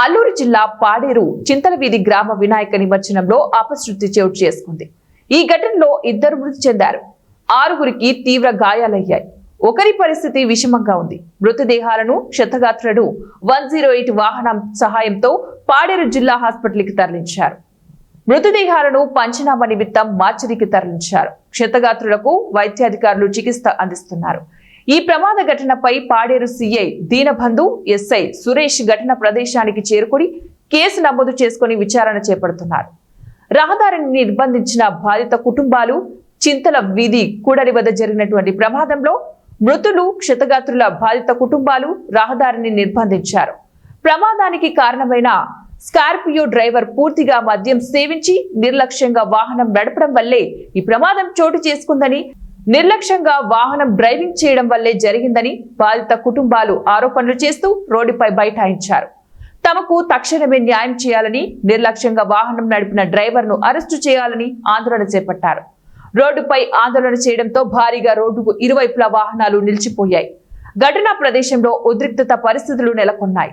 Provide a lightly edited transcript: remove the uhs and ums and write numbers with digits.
అల్లూరు జిల్లా పాడేరు చింతలవీధి గ్రామ వినాయక నిమజ్జనంలో అపశృతి చోటు చేసుకుంది. ఈ ఘటనలో 2 మృతి చెందారు. 6గురికి తీవ్ర గాయాలయ్యాయి. ఒకరి పరిస్థితి విషమంగా ఉంది. మృతదేహాలను క్షతగాత్రులను 108 వాహనం సహాయంతో పాడేరు జిల్లా హాస్పిటల్కి తరలించారు. మృతదేహాలను పంచనామా నిమిత్తం మార్చిరికి తరలించారు. క్షతగాత్రులకు వైద్యాధికారులు చికిత్స అందిస్తున్నారు. ఈ ప్రమాద ఘటనపై పాడేరు సీఐ దీనబంధు, ఎస్ఐ సురేష్ ఘటన ప్రదేశానికి చేరుకుని కేసు నమోదు చేసుకుని విచారణ చేపడుతున్నారు. రహదారిని నిర్బంధించిన బాధిత కుటుంబాలు చింతల వీధి కూడలి వద్ద జరిగినటువంటి ప్రమాదంలో మృతులు, క్షతగాత్రుల బాధిత కుటుంబాలు రహదారిని నిర్బంధించారు. ప్రమాదానికి కారణమైన స్కార్పియో డ్రైవర్ పూర్తిగా మద్యం సేవించి నిర్లక్ష్యంగా వాహనం నడపడం వల్లే ఈ ప్రమాదం చోటు చేసుకుందని, నిర్లక్ష్యంగా వాహనం డ్రైవింగ్ చేయడం వల్లే జరిగిందని బాధిత కుటుంబాలు ఆరోపణలు చేస్తూ రోడ్డుపై బైఠాయించారు. తమకు తక్షణమే న్యాయం చేయాలని, నిర్లక్ష్యంగా వాహనం నడిపిన డ్రైవర్ను అరెస్టు చేయాలని ఆందోళన చేపట్టారు. రోడ్డుపై ఆందోళన చేయడంతో భారీగా రోడ్డుకు ఇరువైపులా వాహనాలు నిలిచిపోయాయి. ఘటనా ప్రదేశంలో ఉద్రిక్తత పరిస్థితులు నెలకొన్నాయి.